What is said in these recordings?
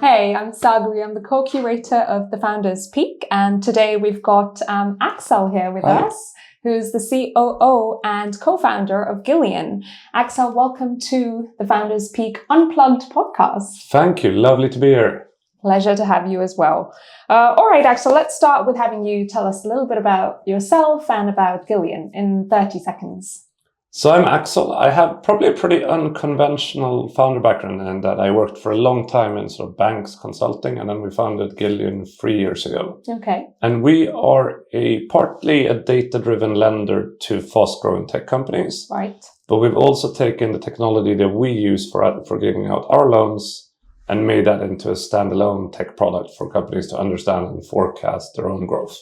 Hey, I'm Sagri. I'm the co-curator of the Founders Peak, and today we've got Axel here with us, who's the COO and co-founder of Gilion. Axel, welcome to the Founders Peak Unplugged podcast. Thank you. Lovely to be here. Pleasure to have you as well. All right, Axel, let's start with having you tell us a little bit about yourself and about Gilion in 30 seconds. So I'm Axel. I have probably a pretty unconventional founder background in that I worked for a long time in sort of banks consulting, and then we founded Gilion 3 years ago. Okay. And we are partly a data-driven lender to fast-growing tech companies. Right. But we've also taken the technology that we use for giving out our loans and made that into a standalone tech product for companies to understand and forecast their own growth.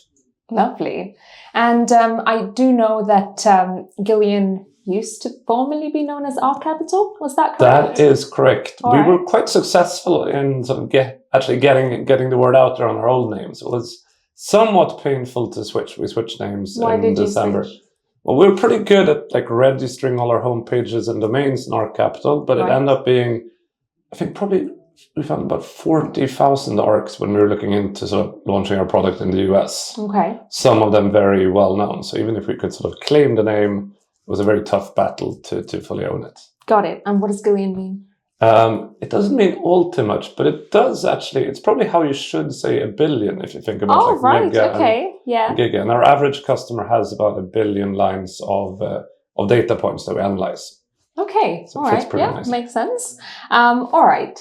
Lovely. And I do know that Gilion used to formerly be known as R Capital. Was that correct? That is correct. All we right. were quite successful in sort of getting the word out there on our old names. It was somewhat painful to switch. We switched names in December. Switch? Well, we were pretty good at registering all our home pages and domains in R Capital, but it ended up being, I think we found about 40,000 ARCs when we were looking into sort of launching our product in the US. Okay. Some of them very well known. So even if we could sort of claim the name, it was a very tough battle to fully own it. Got it. And what does Gilion mean? It doesn't mean all too much, but it does actually. It's probably how you should say a billion if you think about mega and giga. And our average customer has about 1 billion lines of data points that we analyze. Okay. So all right. Yeah, nice. Makes sense. All right.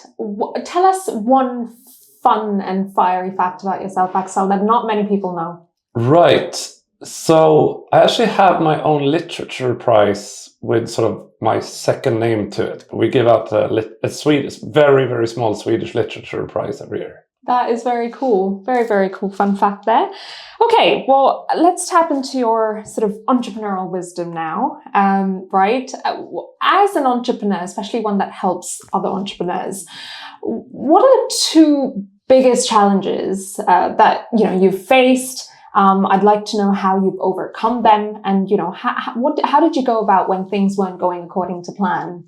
Tell us one fun and fiery fact about yourself, Axel, that not many people know. Right. So I actually have my own literature prize with sort of my second name to it. We give out a Swedish, very, very small Swedish literature prize every year. That is very cool. Very, very cool fun fact there. Okay, well, let's tap into your sort of entrepreneurial wisdom now, right? As an entrepreneur, especially one that helps other entrepreneurs, what are the two biggest challenges that you've faced? I'd like to know how you've overcome them, and how did you go about when things weren't going according to plan?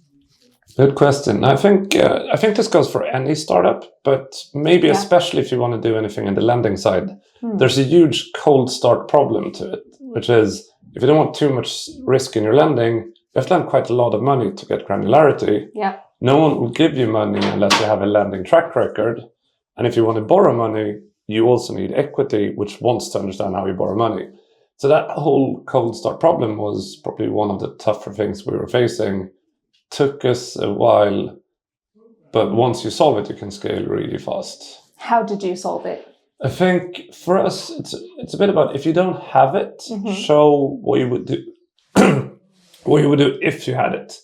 Good question. I think this goes for any startup, but maybe especially if you want to do anything in the lending side. There's a huge cold start problem to it, which is if you don't want too much risk in your lending, you have to lend quite a lot of money to get granularity. Yeah. No one will give you money unless you have a lending track record. And if you want to borrow money, you also need equity, which wants to understand how you borrow money. So that whole cold start problem was probably one of the tougher things we were facing. Took us a while, but once you solve it, you can scale really fast. How did you solve it? I think for us, it's a bit about if you don't have it, show what you would do, what you would do if you had it.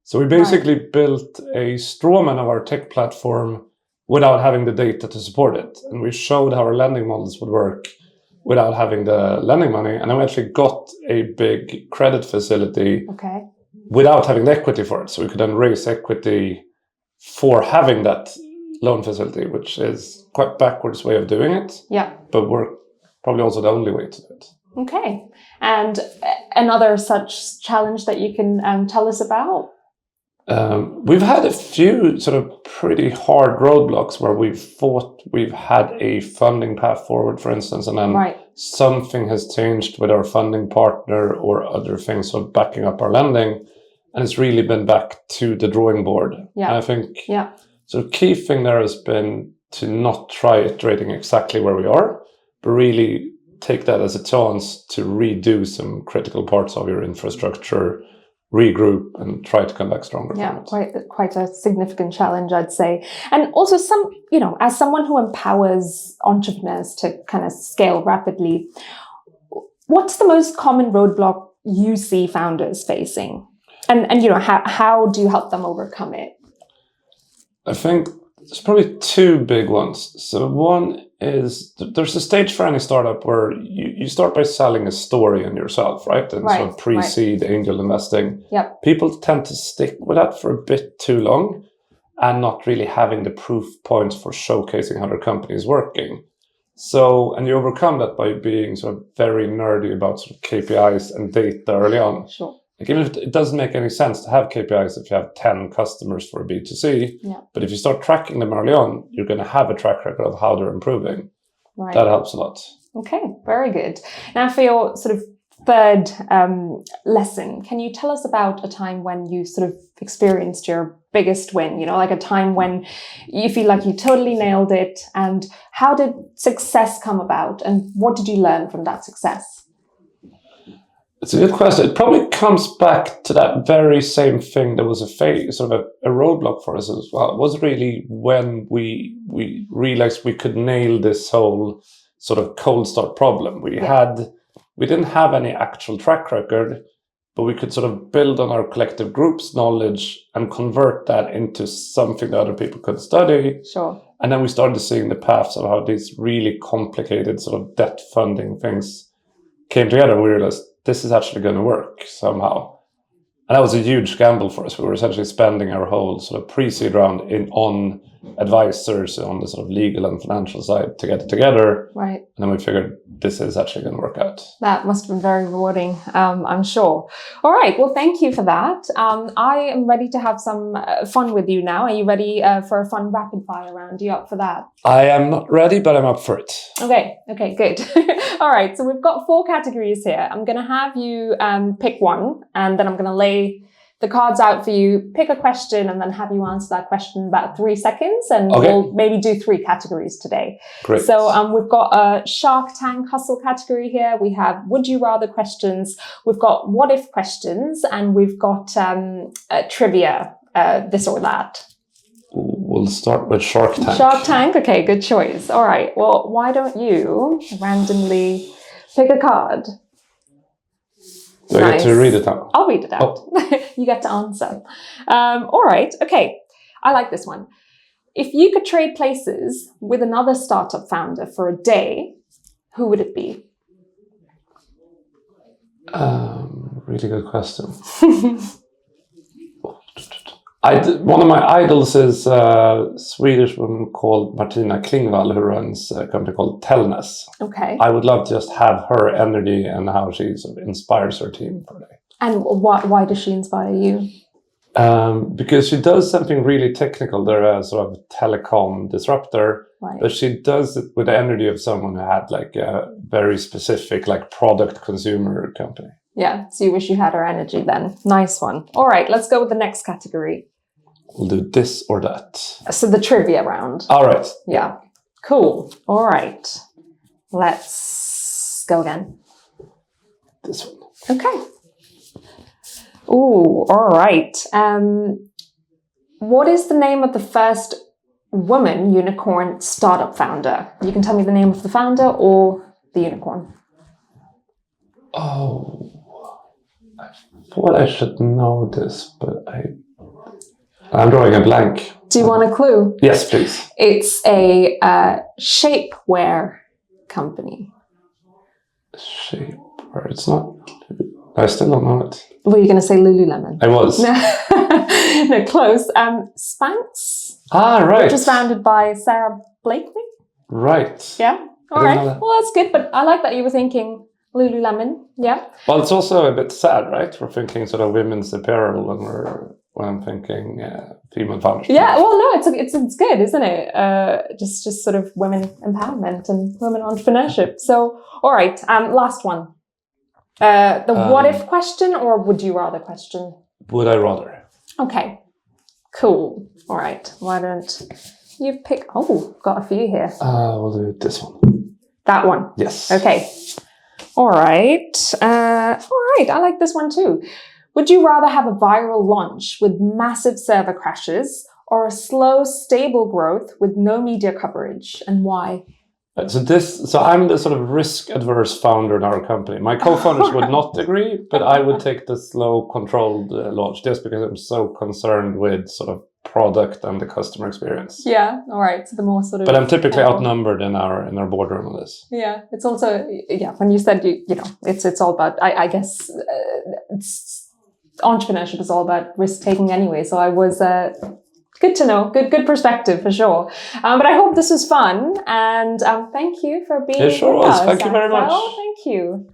So we basically built a straw man of our tech platform without having the data to support it. And we showed how our lending models would work without having the lending money. And then we actually got a big credit facility without having the equity for it. So we could then raise equity for having that loan facility, which is quite backwards way of doing it. Yeah. But we're probably also the only way to do it. Okay. And another such challenge that you can tell us about? We've had a few sort of pretty hard roadblocks where we've thought we've had a funding path forward, for instance, and then something has changed with our funding partner or other things sort of backing up our lending, and it's really been back to the drawing board. Yeah. And I think so the key thing there has been to not try iterating exactly where we are, but really take that as a chance to redo some critical parts of your infrastructure, regroup, and try to come back stronger. Yeah, quite a significant challenge, I'd say. And also as someone who empowers entrepreneurs to kind of scale rapidly, what's the most common roadblock you see founders facing? And how do you help them overcome it? I think there's probably two big ones. So one is there's a stage for any startup where you start by selling a story on yourself, right? And sort of pre-seed angel investing. Yep. People tend to stick with that for a bit too long and not really having the proof points for showcasing how their company is working. So, and you overcome that by being sort of very nerdy about sort of KPIs and data early on. Sure. Like even if it doesn't make any sense to have KPIs if you have 10 customers for a B2C, but if you start tracking them early on, you're going to have a track record of how they're improving. Right. That helps a lot. Okay, very good. Now for your sort of third lesson, can you tell us about a time when you sort of experienced your biggest win, like a time when you feel like you totally nailed it, and how did success come about and what did you learn from that success? It's a good question. It probably comes back to that very same thing that was a roadblock for us as well. It was really when we realized we could nail this whole sort of cold start problem. We didn't have any actual track record, but we could sort of build on our collective group's knowledge and convert that into something that other people could study. Sure. And then we started seeing the paths of how these really complicated sort of debt funding things came together, and we realized this is actually going to work somehow. And that was a huge gamble for us. We were essentially spending our whole sort of pre-seed round on advisors on the sort of legal and financial side to get it together. Right. And then we figured this is actually going to work out. That must have been very rewarding, I'm sure. All right. Well, thank you for that. I am ready to have some fun with you now. Are you ready for a fun rapid fire round? Are you up for that? I am not ready, but I'm up for it. Okay, good. All right. So we've got 4 categories here. I'm going to have you pick one, and then I'm going to lay the cards out for you, pick a question, and then have you answer that question in about 3 seconds. And we'll maybe do 3 categories today. Great. So we've got a Shark Tank hustle category here. We have would you rather questions. We've got what if questions, and we've got trivia, this or that. We'll start with Shark Tank. Shark Tank. Okay, good choice. All right. Well, why don't you randomly pick a card? Do I get to read it out? I'll read it out. Oh. You get to answer. All right. Okay. I like this one. If you could trade places with another startup founder for a day, who would it be? Really good question. One of my idols is a Swedish woman called Martina Klingvall, who runs a company called Tellness. Okay. I would love to just have her energy and how she sort of inspires her team for a day. And why does she inspire you? Because she does something really technical. They're a sort of telecom disruptor, right, but she does it with the energy of someone who had like a very specific like product consumer company. Yeah, so you wish you had her energy then. Nice one. All right, let's go with the next category. We'll do this or that. So the trivia round. All right. Yeah. Cool. All right. Let's go again. This one. Okay. Ooh, all right. What is the name of the first woman unicorn startup founder? You can tell me the name of the founder or the unicorn. Oh, I thought I should know this, but I'm drawing a blank. Do you want a clue? Yes, please. It's a shapewear company. Shapewear. It's not. I still don't know it. Were you going to say Lululemon? I was. No, close. Spanx. Ah, right. Which was founded by Sarah Blakely. Right. Yeah. All right. Well, that's good. But I like that you were thinking Lululemon. Yeah. Well, it's also a bit sad, right? We're thinking sort of women's apparel when I'm thinking female founders. Yeah. Well, no, it's good, isn't it? Just sort of women empowerment and women entrepreneurship. So, all right. Last one. The what if question or would you rather question? Would I rather? Okay. Cool. All right. Why don't you pick? Oh, got a few here. We'll do this one. That one. Yes. Okay. All right. I like this one too. Would you rather have a viral launch with massive server crashes or a slow, stable growth with no media coverage, and why? So I'm the sort of risk-adverse founder in our company. My co-founders would not agree, but I would take the slow, controlled launch just because I'm so concerned with sort of product and the customer experience. Yeah, all right. So the more sort of. But I'm typically outnumbered in our boardroom on this. Yeah, it's also when you said you know it's all about I guess entrepreneurship is all about risk taking anyway. So I was. Good to know. Good perspective for sure. But I hope this was fun, and thank you for being with us. It sure was. Thank you very much. Thank you.